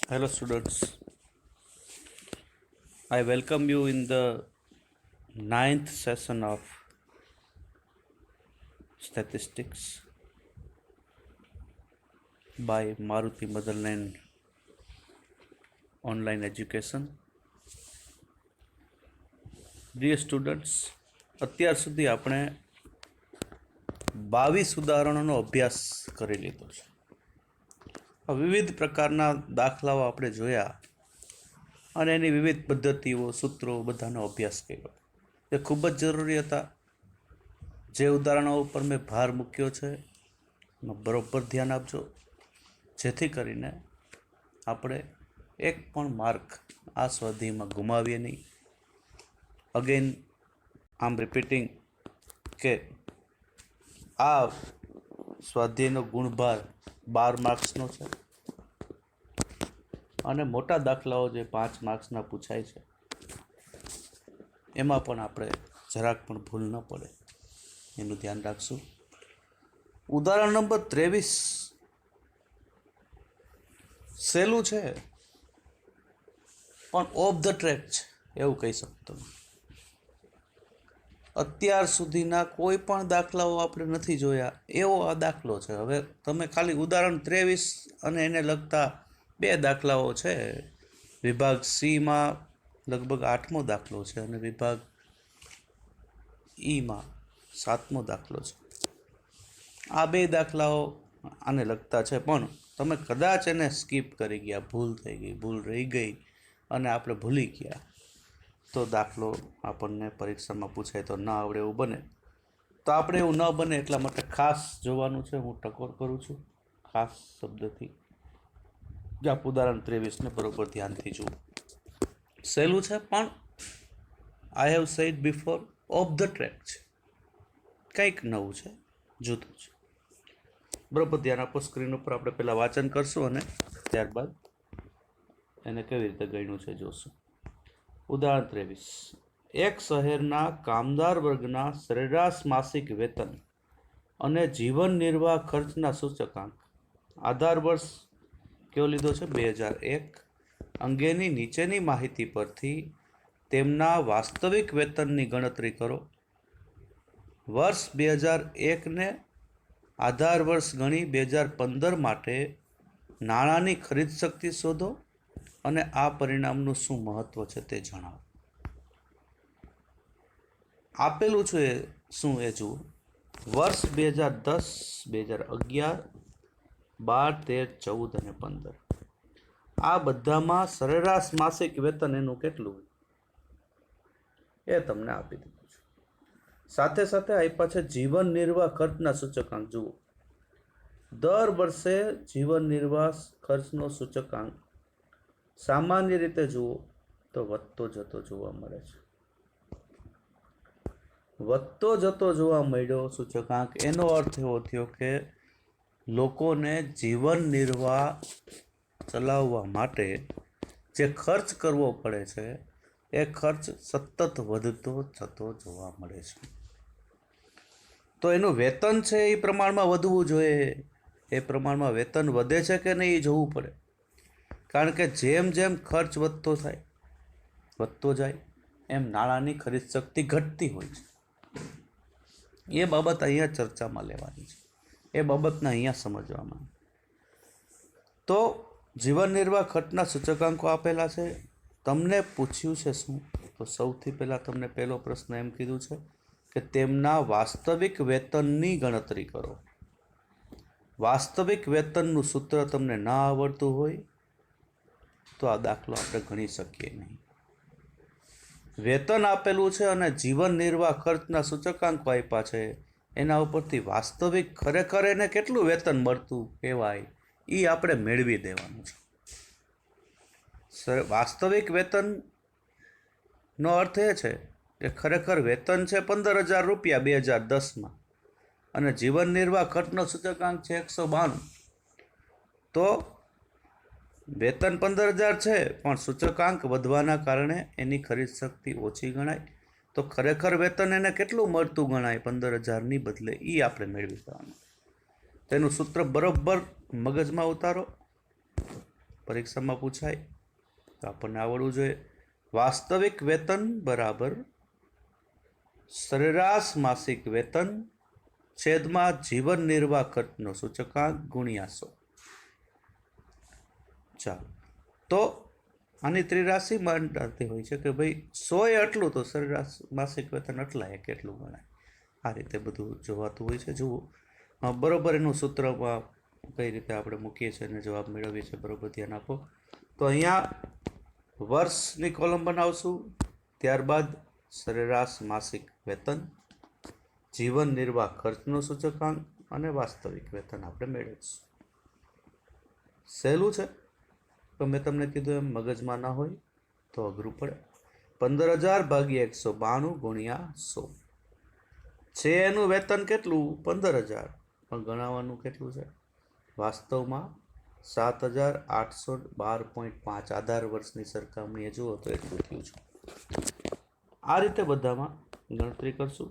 Hello, students. I welcome you in the ninth session of statistics by Maruti Motherland Online Education. Dear students, અત્યાર સુધી આપણે 22 ઉદાહરણોનો અભ્યાસ કરી લીધો છે. વિવિધ પ્રકારના દાખલાઓ આપણે જોયા અને એની વિવિધ પદ્ધતિઓ, સૂત્રો બધાનો અભ્યાસ કર્યો. એ ખૂબ જ જરૂરી હતા. જે ઉદાહરણો ઉપર મેં ભાર મૂક્યો છે એમાં બરોબર ધ્યાન આપજો, જેથી કરીને આપણે એક પણ માર્ક આ સ્વાધ્યાયમાં ગુમાવીએ નહીં. અગેન આમ રિપીટિંગ કે આ સ્વાધ્યાયનો ગુણભાર 12 માર્ક્સનો છે અને મોટા દાખલાઓ જે 5 માર્ક્સના પૂછાય છે એમાં પણ આપણે જરાક પણ ભૂલ ન પડે એનું ધ્યાન રાખશું. ઉદાહરણ નંબર 23 સહેલું છે પણ ઓફ ધ ટ્રેક છે એવું કહી શકતો. અત્યાર સુધીના કોઈ પણ દાખલાઓ આપણે નથી જોયા એવો આ દાખલો છે. હવે તમે ખાલી ઉદાહરણ 23 અને એને લગતા 2 દાખલાઓ છે. વિભાગ સીમાં લગભગ 8મો દાખલો છે અને વિભાગ ઈમાં 7મો દાખલો છે. આ 2 દાખલાઓ આને લગતા છે, પણ તમે કદાચ એને સ્કીપ કરી ગયા, ભૂલ થઈ ગઈ, ભૂલ રહી ગઈ અને આપણે ભૂલી ગયા તો દાખલો આપણને પરીક્ષામાં પૂછાય તો ન આવડે એવું બને. તો આપણે એવું ન બને એટલા માટે ખાસ જોવાનું છે. હું ટકોર કરું છું ખાસ શબ્દથી. આપ ઉદાહરણ 23ને બરોબર ધ્યાનથી જુઓ. સહેલું છે પણ I have sad before of the track છે, કંઈક નવું છે, જુદું છે. બરોબર ધ્યાન આપો. સ્ક્રીન ઉપર આપણે પહેલાં વાંચન કરશું અને ત્યારબાદ એને કેવી રીતે ગણ્યું છે જોશું. ઉદાહરણ 23. એક શહેરના કામદાર વર્ગના સરેરાશ માસિક વેતન અને જીવન નિર્વાહ ખર્ચના સૂચકાંક આધાર વર્ષ કયો લીધો છે 2001 અંગેની નીચેની માહિતી પરથી તેમના વાસ્તવિક વેતનની ગણતરી કરો. વર્ષ 2001ને આધાર વર્ષ ગણી 2015 માટે નાણાંની ખરીદ શક્તિ શોધો અને આ પરિણામનું શું મહત્વ છે તે જણાવો. આપેલું છે શું એ જુઓ. વર્ષ 2010, 2011, 12, 13, 14 અને 15 આ બધામાં સરેરાશ માસિક વેતન એનું કેટલું એ તમને આપી દીધું છે. સાથે સાથે આપ્યા છે જીવન નિર્વાહ ખર્ચના સૂચકાંક. જુઓ, દર વર્ષે જીવન નિર્વાહ ખર્ચનો સૂચકાંક સામાન્ય રીતે જુઓ તો વધતો જતો જોવા મળે છે. વધતો જતો જોવા મળ્યો સૂચકાંક એનો અર્થ એવો થયો કે લોકોને જીવન નિર્વાહ ચલાવવા માટે જે ખર્ચ કરવો પડે છે એ ખર્ચ સતત વધતો જતો જોવા મળે છે. તો એનું વેતન છે એ પ્રમાણમાં વધવું જોઈએ. એ પ્રમાણમાં વેતન વધે છે કે નહીં એ જોવું પડે. કારણ કે જેમ જેમ ખર્ચ વધતો જાય એમ નાણાંની ખરીદ શક્તિ ઘટતી હોય છે. એ બાબત અહીંયા ચર્ચામાં લેવાની છે. એ બાબતને અહીંયા સમજવામાં. તો જીવન નિર્વાહ ખર્ચના સૂચકાંકો આપેલા છે. તમને પૂછ્યું છે શું? તો સૌથી પહેલાં તમને પહેલો પ્રશ્ન એમ કીધું છે કે તેમના વાસ્તવિક વેતનની ગણતરી કરો. વાસ્તવિક વેતનનું સૂત્ર તમને ના આવડતું હોય તો આ દાખલો આપણે ગણી શકીએ નહીં. વેતન આપેલું છે અને જીવન નિર્વાહ ખર્ચના સૂચકાંકો આપ્યા છે. એના ઉપરથી વાસ્તવિક ખરેખર એને કેટલું વેતન મળતું કહેવાય એ આપણે મેળવી દેવાનું છે. વાસ્તવિક વેતનનો અર્થ એ છે કે ખરેખર વેતન છે 15,000 રૂપિયા 2010માં અને જીવન નિર્વાહ ખર્ચનો સૂચકાંક છે 192. તો વેતન 15,000 છે પણ સૂચકાંક વધવાના કારણે એની ખરીદ શક્તિ ઓછી ગણાય. તો ખરેખર વેતન એને કેટલું મળતું ગણાય 15,000ની બદલે એ આપણે મેળવી દેવાનું. તેનું સૂત્ર બરોબર મગજમાં ઉતારો. પરીક્ષામાં પૂછાય તો આપણને આવડવું જોઈએ. વાસ્તવિક વેતન બરાબર સરેરાશ માસિક વેતન છેદમાં જીવન નિર્વાહ ખર્ચનો સૂચકાંક ગુણ્યા 100. ચાલો, તો આની ત્રિરાશી માંડતી હોય છે કે ભાઈ 100 એ આટલું તો સરેરાશ માસિક વેતન આટલા કેટલું ગણાય. આ રીતે બધું જોવાતું હોય છે. જુઓ બરોબર એનું સૂત્રમાં કઈ રીતે આપણે મૂકીએ છીએ અને જવાબ મેળવીએ છીએ, બરોબર ધ્યાન આપો. તો અહીંયા વર્ષની કોલમ બનાવશું, ત્યારબાદ સરેરાશ માસિક વેતન, જીવન નિર્વાહ ખર્ચનો સૂચકાંક અને વાસ્તવિક વેતન આપણે મેળવીશું. સહેલું છે, તો મેં તમને કીધું એમ મગજમાં ના હોય તો અઘરું પડે. 15,000 ભાગ્યા 192 ગુણ્યા 100 છે. એનું વેતન કેટલું? 15,000, પણ ગણાવવાનું કેટલું છે? વાસ્તવમાં 7,812.5 આધાર વર્ષની સરખામણીએ જુઓ તો એટલું થયું છે. આ રીતે બધામાં ગણતરી કરશું.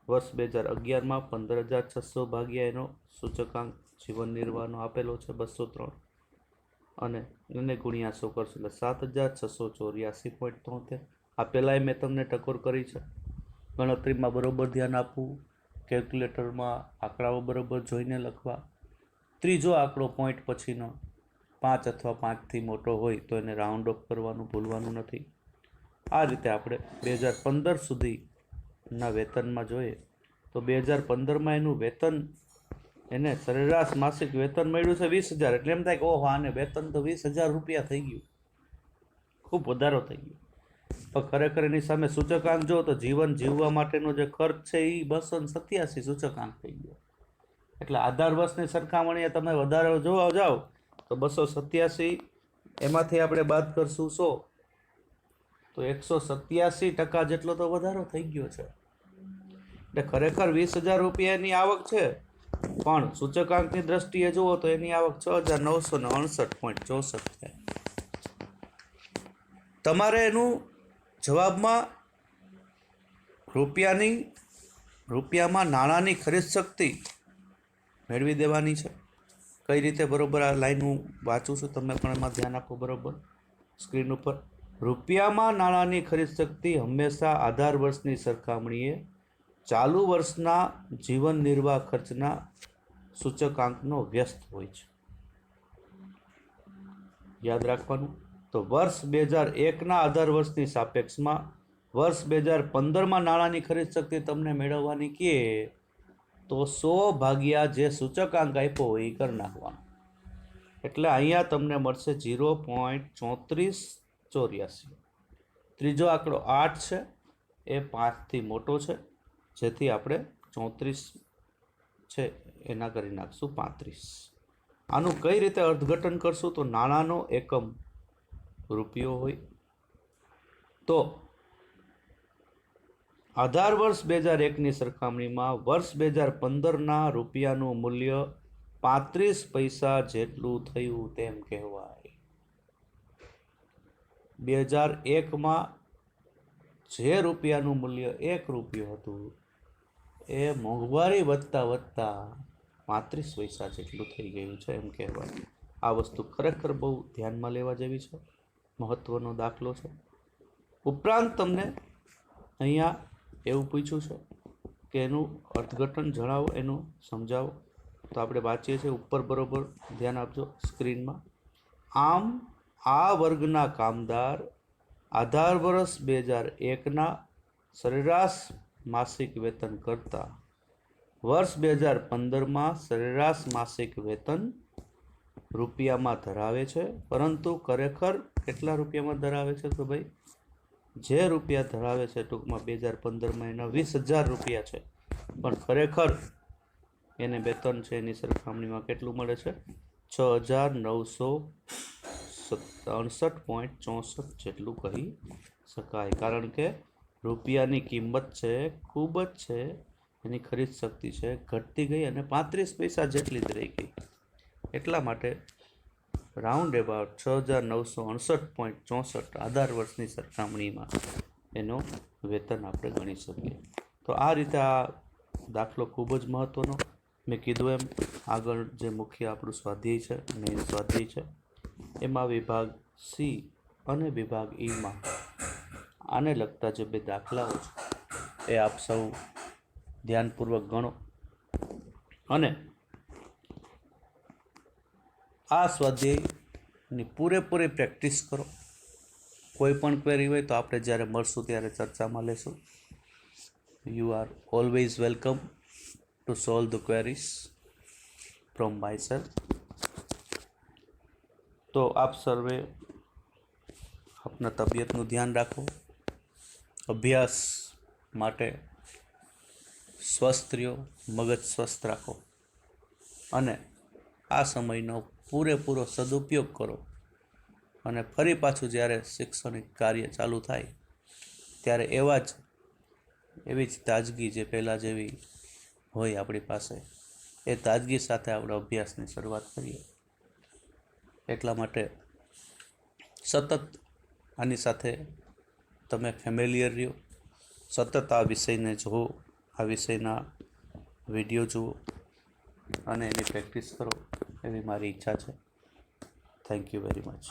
વર્ષ 2011માં 15,600 ભાગ્યા એનો સૂચકાંક જીવન નિર્વાહનો આપેલો છે 203, અને એને ગુણ્યા 100 કરશું એટલે 7,684.73. આ પહેલાંય મેં તમને ટકોર કરી છે. ગણતરીમાં બરોબર ધ્યાન આપવું, કેલ્ક્યુલેટરમાં આંકડાઓ બરોબર જોઈને લખવા. ત્રીજો આંકડો પોઈન્ટ પછીનો 5 અથવા 5થી મોટો હોય તો એને રાઉન્ડ ઓફ કરવાનું ભૂલવાનું નથી. આ રીતે આપણે 2015 સુધીના વેતનમાં જોઈએ તો 2015માં એનું વેતન, એને સરેરાશ માસિક વેતન મળ્યું છે 20,000. એટલે એમ થાય કે ઓહો, આને વેતન તો 20,000 રૂપિયા થઈ ગયું, ખૂબ વધારો થઈ ગયો. પણ ખરેખર એની સામે સૂચકાંક જો તો જીવન જીવવા માટેનો જે ખર્ચ છે એ 287 સૂચકાંક થઈ ગયો. એટલે આધાર વર્ષની સરખામણીએ તમે વધારો જોવા જાઓ તો 287, એમાંથી આપણે બાદ કરશું 100, તો 187% જેટલો તો વધારો થઈ ગયો છે. એટલે ખરેખર 20,000 રૂપિયાની આવક છે, પણ સૂચકાંકની દ્રષ્ટિએ જુઓ તો એની આવક 6,969.64 થાય. તમારે એનું જવાબમાં રૂપિયામાં નાણાંની ખરીદ શક્તિ મેળવી દેવાની છે. કઈ રીતે? બરોબર આ લાઈન હું વાંચું છું, તમે પણ એમાં ધ્યાન આપો. બરોબર સ્ક્રીન ઉપર રૂપિયામાં નાણાંની ખરીદ શક્તિ હંમેશા આધાર વર્ષની સરખામણીએ ચાલુ વર્ષના જીવન નિર્વાહ ખર્ચના સૂચકાંકનો વ્યસ્ત હોય છે. યાદ રાખવાનું. તો વર્ષ 2001ના આધાર વર્ષની સાપેક્ષમાં વર્ષ 2015માં નાણાંની ખરીદ શક્તિ તમને મેળવવાની કહે તો 100 ભાગ્યા જે સૂચકાંક આપ્યો હોય એ કરી નાખવાનું. એટલે અહીંયા તમને મળશે 0.3484. ત્રીજો આંકડો 8 છે, એ 5થી મોટો છે, જેથી આપણે 34 છે એના કરી નાખશું 35. આનું કઈ રીતે અર્થઘટન કરશું? તો નાણાંનો એકમ રૂપિયો હોય તો આધાર વર્ષ 2001ની સરખામણીમાં વર્ષ 2015ના રૂપિયાનું મૂલ્ય 35 પૈસા જેટલું થયું તેમ કહેવાય. 2001માં જે રૂપિયાનું મૂલ્ય 1 રૂપિયો હતું એ મોંઘવારી વધતા 35 પૈસા જેટલું થઈ ગયું છે એમ કહેવાય. આ વસ્તુ ખરેખર બહુ ધ્યાનમાં લેવા જેવી છે, મહત્વનો દાખલો છે. ઉપરાંત તમને અહીંયા એવું પૂછ્યું છે કે એનું અર્થઘટન જણાવો, એનું સમજાવો. તો આપણે વાંચીએ છીએ ઉપર, બરોબર ધ્યાન આપજો સ્ક્રીનમાં. આમ આ વર્ગના કામદાર આધાર વર્ષ 2001ના સરેરાશ માસિક વેતન કરતાં વર્ષ 2015માં સરેરાશ માસિક વેતન રૂપિયામાં ધરાવે છે, પરંતુ ખરેખર કેટલા રૂપિયામાં ધરાવે છે? તો ભાઈ જે રૂપિયા ધરાવે છે ટૂંકમાં 2015માં એના 20,000 રૂપિયા છે, પણ ખરેખર એને વેતન છે એની સરખામણીમાં કેટલું મળે છે? 6,967.64 જેટલું કહી શકાય. કારણ કે રૂપિયાની કિંમત છે ખૂબ જ છે, એની ખરીદ શક્તિ છે ઘટતી ગઈ અને 35 પૈસા જેટલી જ રહી ગઈ. એટલા માટે રાઉન્ડ એબાઉટ 6,968.64 આધાર વર્ષની સરખામણીમાં એનો વેતન આપણે ગણી શકીએ. તો આ રીતે આ દાખલો ખૂબ જ મહત્વનો. મેં કીધું એમ આગળ જે મુખ્ય આપણું સ્વાધ્યાય છે, મેઇન સ્વાધ્યાય છે, એમાં વિભાગ સી અને વિભાગ ઈમાં આને લગતા જે બે દાખલાઓ છે એ આપ સૌ ધ્યાનપૂર્વક ગણો અને આ સ્વાધ્યાયની પૂરેપૂરી પ્રેક્ટિસ કરો. કોઈ પણ ક્વેરી હોય તો આપણે જ્યારે મળશું ત્યારે ચર્ચામાં લેશું. You are always welcome to solve the queries from my self. તો આપ સર્વે આપના તબિયતનું ધ્યાન રાખો, અભ્યાસ માટે સ્વસ્થ રહ્યો, મગજ સ્વસ્થ રાખો અને આ સમયનો પૂરેપૂરો સદુપયોગ કરો. અને ફરી પાછું જ્યારે શૈક્ષણિક કાર્ય ચાલુ થાય ત્યારે એવી જ તાજગી જે પહેલાં જેવી હોય આપણી પાસે એ તાજગી સાથે આપણે અભ્યાસની શરૂઆત કરીએ. એટલા માટે સતત આની સાથે તમે ફેમિલિયર રહ્યો, સતત આ વિષયને જુઓ, આ વિષયના વિડીયો જુઓ અને એની પ્રેક્ટિસ કરો એવી મારી ઈચ્છા છે. Thank you very much.